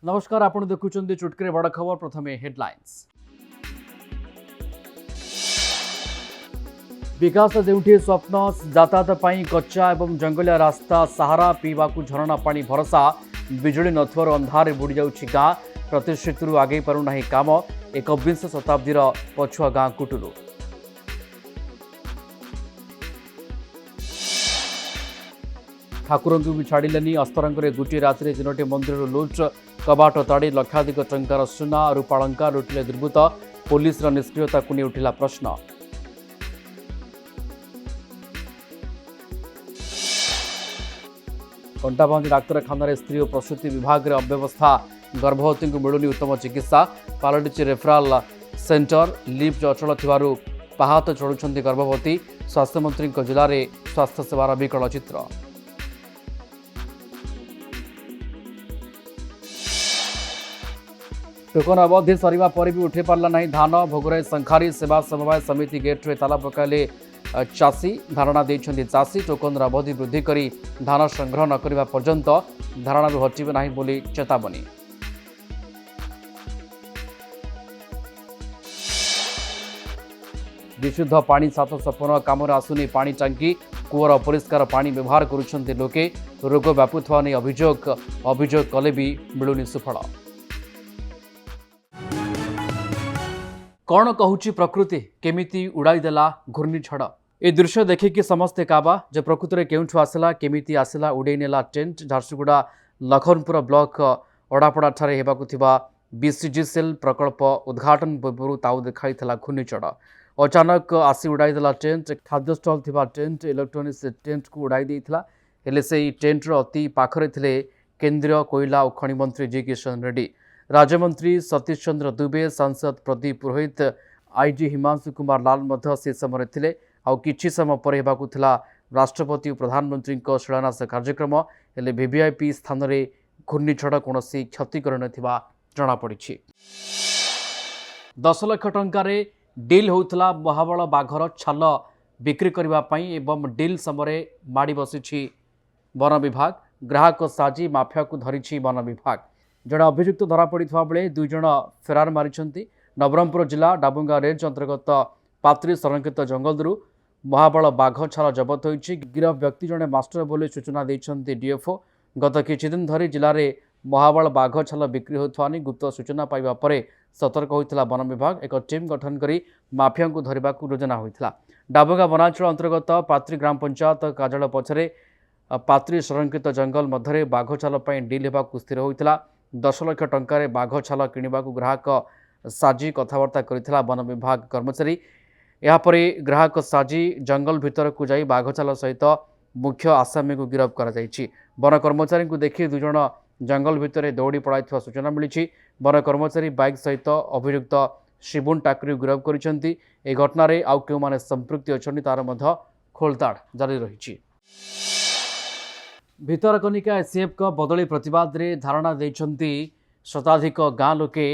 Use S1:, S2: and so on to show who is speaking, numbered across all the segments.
S1: नमस्कार आपण देखुचंदी चुटकीरे बड़ खबर प्रथमे हेडलाइंस। विकास जोठी स्वप्न यातायात पर कच्चा एवं जंगलिया रास्ता सहारा पीवा झरणा पानी भरसा बिजुली नथुवर अंधारे बुड़ी जाउछि गाँ प्रतिश्रुति आगे पारुना काम 21 शताब्दीर पछुआ गाँ कुटुलु। ठाकुर भी छाड़िलेनी अस्तरंगे गोटे राति तीनोटी मंदिर लुट कबाट ताड़ी लक्षाधिक टंकार सुना रूपालंका लुटिले दुर्बृत्त पुलिस निष्क्रियता को नहीं उठिला प्रश्न। कंटाबांधी डाक्तखाना स्त्री और प्रसूति विभाग में अव्यवस्था गर्भवती को मिलूनी उत्तम चिकित्सा पलटि रेफराल सेंटर लिफ्ट अचल थी पाहात चढ़ुंट गर्भवती स्वास्थ्य मंत्री जिले में स्वास्थ्य सेवार विकल चित्र। टोकन अवधि सरिबा पर भी उठी पारला नहीं धान भोगराई शंखारी सेवा समवाय समिति गेट रे ताला पकाइले चाषी धारणा देइछन्ति चाषी टोकन अवधि वृद्धि करी धान संग्रह न करिबा पर्यंत धारणा हटिबे नहीं बोली चेतावनी। विशुद्ध पानी 750 काम आसुनी पानी टांकी कूअर अपरिष्कार पानी व्यवहार करुछन्ति लोके रोग व्यापुथवा नहीं अभियोग कले भी मिलुनी सुफल। कौन कहूची प्रकृति केमिति उड़ाईदेला घूर्णिझड़ ए दृश्य देखिकी समस्ते काबा जे प्रकृति में केउठु आसला केमिति आसला उड़ाई नेला टेंट। झारसुगुड़ा लखनपुर ब्लॉक अड़ापड़ा ठारे हेबाकु थिबा बीसीजीसीएल प्रकल्प उद्घाटन पूर्व ताऊ देखाई घूर्णिझड़ अचानक आसी उड़ाईदेला टेंट। खाद्य स्टल थिबा टेंट इलेक्ट्रोनिक्स टेंट को उड़ाई देइथिला हेले सेही टेंटर अति पाखरे थिले केंद्रीय कोयला और खनि मंत्री जी किशन रेड्डी, राज्यमंत्री सतीश चंद्र दुबे, सांसद प्रदीप पुरोहित, आईजी हिमांशु कुमार लाल मध्य से समय थिले। आउ किछि समय पर हेबाकु थिला राष्ट्रपति और प्रधानमंत्री शिलान्यास कार्यक्रम हेले वीवीआईपी स्थान रे घूर्णिझड़ कोनोसी क्षति कर नथिबा जणा पड़िछि। 10 लाख टंका रे डील होउथला महाबल बाघर छाल बिक्री करबा पई एवं डील समय माड़ी बसिछि वन विभाग। ग्राहक साजी माफिया को धरिछि वन विभाग। जड़े अभियुक्त धरा पड़ा बेले 2 जन फेरार मारी। नवरंगपुर जिला डाबुंगा रेंज अंतर्गत पात्री संरक्षित जंगलरू महाबल बाघ छाल जबत होइछि। गिरफ व्यक्ति जड़े मास्टर बोली सूचना देइछन्ति डीएफओ। गत किछि दिन धरी जिले में महाबल बाघ छाल बिक्री होता गुप्त सूचना पाइबा परे सतर्क होइथिला वन विभाग। एक टीम गठन करी माफिया को धरने योजना होइथिला। डाबुंगा वनांचल अंतर्गत पात्री ग्राम पंचायत कार्यालय पछरे पात्री संरक्षित जंगल मध्य बाघ छाल डील होगा स्थिर होइथिला। 10 लाख टंकार बाघ छाल किणवा ग्राहक साजी कथबार्ता करथिला वन विभाग कर्मचारी। यापरे ग्राहक साजी जंगल भितर को जाई बाघ छाल सहित मुख्य आसामी को गिरफ्त करा जायछि। वन कर्मचारी को देखि 2 जन जंगल भितर दौड़ी पड़ाइथिबा सूचना मिली। वन कर्मचारी बाइक सहित अभियुक्त शिबुन टाकरी गिरफ्त करिसेंति। ए घटना रे आउ केउ माने संपृक्ति अछन्ति तार मध्य खोलताड़ जारी रहिछि। भितरकनिका एसीएफ का बदली प्रतिवाद रे धारणा देइछन्ति शताधिक गाँ लोके।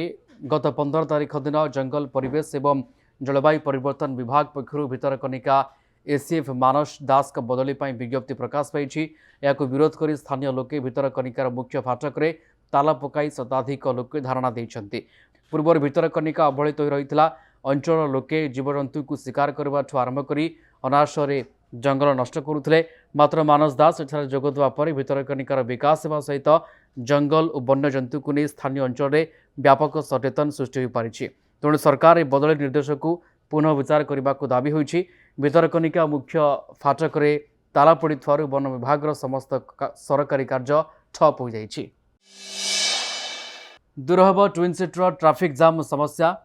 S1: गत 15 तारीख दिन जंगल परिवेश एवं जलवायु परिवर्तन विभाग पक्षरु भितरकनिका एसीएफ मानस दास का बदली पर विज्ञप्ति प्रकाश पाई। या विरोध कर स्थानीय लोके भितरकनिकार मुख्य फाटक रे ताला पकाई शताधिक लोके धारणा देइछन्ति। पूर्व भितरकनिका अवहेलित हो रही अंचल लोके जीवजंतु को शिकार करने आरंभ कर अनाशरे जंगल नष्ट करुले। मात्र मानस दास एठारे जोग देवा पर भितरकनिकार विकास होगा सहित जंगल और वन्यजंतु को नहीं स्थानीय अंचल में व्यापक सचेतन सृष्टि हो पारिछि। तेणु सरकार बदली निर्देश को पुनः विचार करने को दाबी होइछि। भितरकनिका मुख्य फाटक रे ताला पड़ी वन विभाग समस्त सरकारी कार्य ठप हो जाइछि। दूर हेब ट्विन सिटीर ट्राफिक जाम समस्या।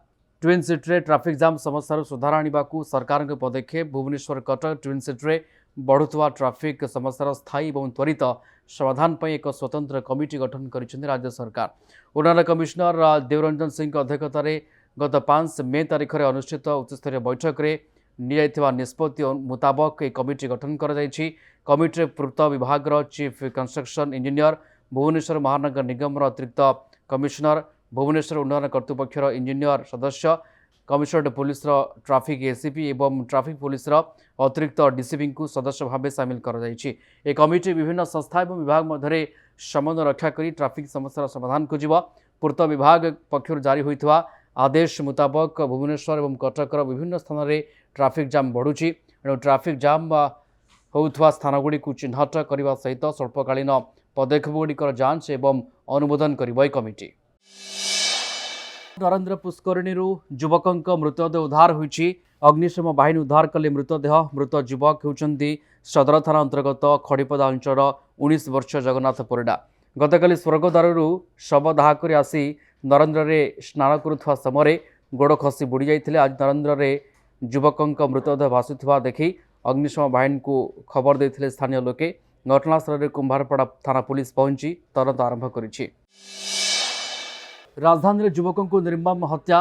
S1: ट्विन सिटी ट्राफिक जाम समस्या सुधार आने को सरकार के पदक्षेप। भुवनेश्वर कटक ट्विन सिटी बढ़ुवा ट्राफिक समस्या स्थायी और त्वरित समाधान पर एक स्वतंत्र कमिटी गठन कर राज्य सरकार। उन्नयन कमिशनर देवरंजन सिंह अध्यक्षतार गत 5 मे तारीख में अनुष्ठित उच्चस्तरीय बैठक में निया निष्पत्ति मुताबक एक कमिटी गठन कर कमिटी पूर्त विभाग चीफ कंस्ट्रक्शन इंजीनियर, भुवनेश्वर महानगर निगम अतिरिक्त कमिशनर, भुवनेश्वर उन्नयन कर्तृपक्षर इंजीनियर सदस्य, कमिशनरेट पुलिस ट्राफिक एसीपी एवं ट्राफिक पुलिस अतिरिक्त डीसीपी को सदस्य भाव सामिल कर कमिटी विभिन्न संस्था और विभाग मध्य समन्वय रक्षा कर ट्राफिक समस्या समाधान खोज पूर्त विभाग पक्षर जारी होता आदेश मुताबक भुवनेश्वर और कटकर विभिन्न स्थान में ट्राफिक जाम बढ़ुची एणु ट्राफिक जाम होउथवा स्थानगुड़ी चिन्हट करने सहित स्वल्पकालीन पदक्षेपगुड़िकर जांच एवं अनुमोदन कर कमिटी। नरेंद्र पुष्करणी युवक मृतदेह उद्धार होईछि। अग्निशम बाहिनी उद्धार कले मृतदेह। मृत युवक होउछन्ति सदर थाना अंतर्गत खड़ीपदा अंचल 19 वर्ष जगन्नाथ परिडा। गतकाली स्वर्गद्वारु शव दाह कर आसी नरेंद्र रे स्नान करुवा समय गोड़ खसी बुड़ी जाइथिले। आज नरेंद्र रे युवक मृतदेह भासुवा देखि अग्निशम बाहिनी को खबर देते स्थानीय लोके। घटनास्थल में कुंभारपड़ा थाना पुलिस पहुंची तदंत आरंभ करिछि। राजधानी युवक को निर्मम हत्या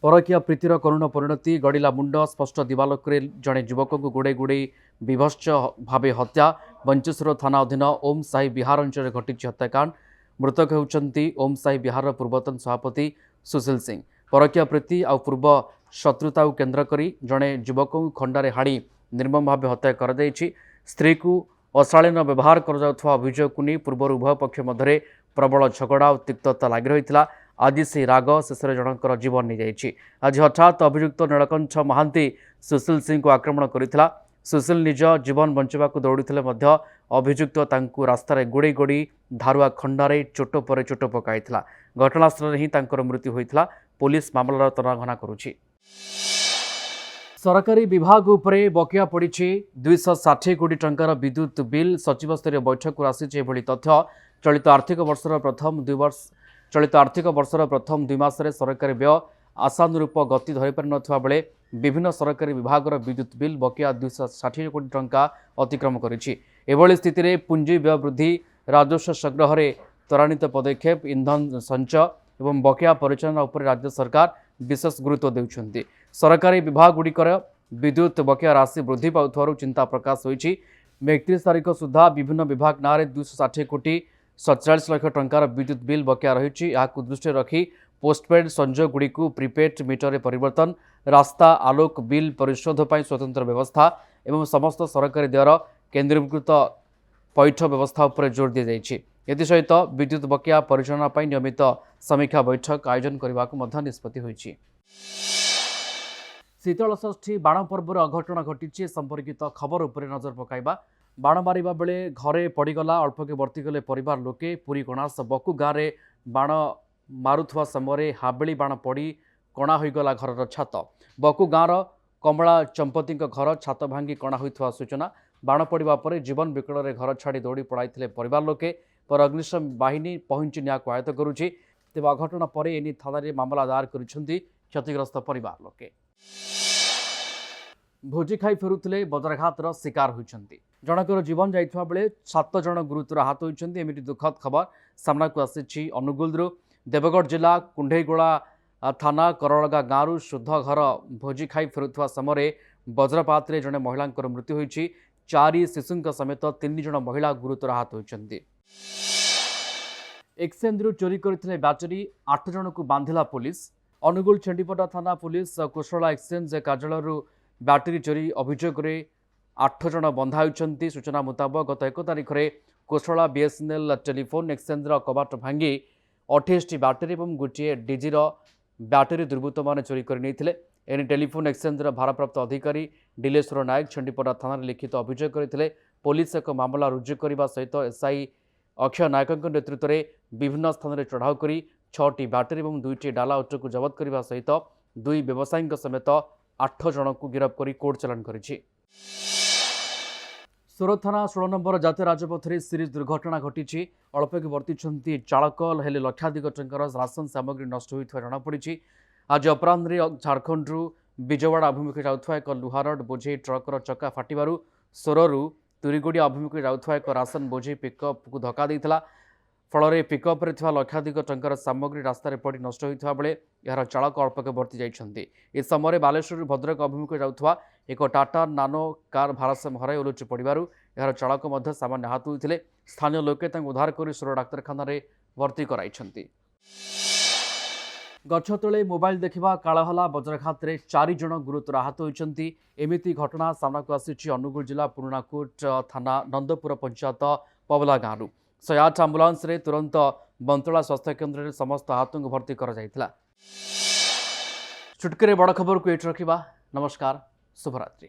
S1: परकीय प्रीतिर करुण परिणति गड़िला मुंड स्पष्ट दिवालोक जड़े युवक को गोड़े गोड़े विभत्स भाव हत्या। बंचेश्वर थाना अधीन ओम साई विहार अंचल घटी हत्याकांड। मृतक होउछन्ति ओम साई विहार पूर्वतन सभापति सुशील सिंह। परकीय प्रीति आ पूर्व शत्रुता केन्द्र करी जड़े युवक को खंडारे हाड़ी निर्मम भाव हत्या कर स्त्री को अशालीन व्यवहार कर अभियोग को नहीं पूर्व उभय पक्ष मध्य प्रबल झगड़ा और तिक्तता लगी रही। आज से राग शेष जनकर जीवन नहीं जाइए। आज हठात अभियुक्त नीलकंठ महांती सुशील सिंह को आक्रमण करथिला। सुशील निज जीवन बंचवा दौड़ुले अभियुक्त तांकु रास्तार गोड़े गोड़ी धारुआ खंडारे चोट पर चोट पकाई। घटनास्थल ही तांकर मृत्यु होता। पुलिस मामलार तनाघना करुछि। सरकारी विभाग उपरे बकिया पड़ी 260 कोटी टंकार विद्युत बिल। सचिव स्तरीय बैठक आसी तथ्य। चलित आर्थिक वर्षर प्रथम 2 मास सरकारी व्यय आशानुरूप गति धरी पारि नथिबा बेले विभिन्न सरकारी विभाग विद्युत बिल बकिया 260 कोटी टंका अतिक्रम करिछि। एभली स्थिति में पुंजी व्यय वृद्धि राजस्व संग्रह में त्वरान्वित पदक्षेप ईंधन संचय और बकिया परिचालना उपर राज्य सरकार विशेष गुरुत्व देउछन्ति। सरकारी विभाग गुड़िकर विद्युत बकिया राशि वृद्धि पाउथवारु चिंता प्रकाश होईछि। 31 तारिख सुधा विभिन्न विभाग नारे 260 कोटी 47 लाख टंकार विद्युत बिल बकिया रही। दृष्टि रखी पोस्टपेड संजोग गुड़ी को प्रीपेड मीटर परिवर्तन, रास्ता आलोक बिल परिशोध पर स्वतंत्र व्यवस्था एवं समस्त सरकारी व्ययर केन्द्रीकृत पैठ व्यवस्था उपर जोर दी जाइछि। एसहित विद्युत बकिया परिचालना पर नियमित समीक्षा बैठक आयोजन करने निष्पत्ति होइछि। शीतल षष्ठी बाण पर्वर अघटन घटी संपर्कित खबर उपर नजर पकाइबा। बाण मारिबा बेले घरे पड़गला अल्पके वर्तीगले परिवार लोके। पुरी कणास बकु गाँव में बाण मारुथवा समय हाबेली बाण पड़ी कणा होईगला घरर छात। बकु गाँवर कमला चंपती घर छात भांगी कणा होइथवा सूचना। बाण पड़ा पर जीवन विकल में घर छाड़ी दौड़ी पड़ाई परिवार लोके। पर अग्निशम बाहिनी पहुंची न्याय आयत्त करुछि। तेज अघटन पर एने थाना मामला दायर करिसेंति क्षतिग्रस्त परिवार लोके। भोजी खाई फेरुले वज्राघातर शिकार होइछन्ति। जनकर जीवन जाइथवा बेले 7 जन गुरुतर आहत होइछन्ति। एमिति दुखद खबर सामना को आसिछि अनुगुलरु। देवगढ़ जिला कुंढेईगोला थाना करलगा गाँव शुद्ध घर भोजी खाई फेरुवा समय वज्रपात जड़े महिला मृत्यु होइछि। 4 शिशु समेत 3 जन महिला गुरुतर आहत होइछन्ति। एक्सचेंज चोरी करथिले बैटरी 8 जन को बांधिला पुलिस। अनुगुल छेंडीपटा थाना पुलिस कुशला एक्सचेंज कार्यालय बैटरी चोरी अभियोग 8 जन बंधा होइछन्ति। सूचना मुताबक गत 1 तारिख में कुशला बीएसएनएल टेलीफोन एक्सचेंज कबाट भांगी 28 बैटरी और गोटे डीजीर बैटरी दुर्बृत्त मैंने चोरी कर एने टेलीफोन एक्सचेंज भारप्राप्त अधिकारी डिलेश्वर नायक छेंडीपटा थाना लिखित अभियोग करते। पुलिस एक मामला रुजु करने सहित एसआई अक्षय नायक नेतृत्व में विभिन्न स्थान में चढ़ाऊ कर 6टी बैटरी और 2टी डाला ऑटो को जबत करने सहित 2 व्यवसायी समेत 8 जन को गिरफ्त कर कोर्ट चालान करिछि। सूरत थाना 16 नंबर जातीय राजपथ में सीरीज दुर्घटना घटी। अल्पके वर्ती चालक हेले लक्षाधिक टंकार राशन सामग्री नष्ट होता जमापड़ी। आज अपराह्न झारखंड विजयवाड़ा अभिमुखे जाउथवा एक लुहारड बोझे ट्रकर चक्का फाटिबारु सोररू तुरीगुड़िया अभिमुखे जाउथवा एक राशन बोझे पिकअप को धक्का देइथिला। फल पिकअप लक्षाधिक टंकार सामग्री रास्तार पड़ नष्ट होता बेले यार चालक अल्पके वर्ती जाइछन्ति। ए समय बालेश्वर भद्रक अभिमुखे जाउथवा एक टाटा नानो कार भारसाम्य हराई ओलुचि पड़ू यार चालक मध्य सामान्य आहत होते। स्थानीय लोके उद्धार कर सोर डाक्तखाना भर्ती कराइछन्ति। गछ तले मोबाइल देखा कालहला बज्रघात में 4 जन गुरुतर आहत होती। एमिती घटना सामना को आसी अनुगुल जिला पुरानाकोट थाना नंदपुर पंचायत पवला गाँव 108 आंबुलांस रे तुरंत बंतला स्वास्थ्य केन्द्र में समस्त आहत को भर्ती कर चुटकी बड़ खबर को ये रखा। नमस्कार, शुभरात्रि।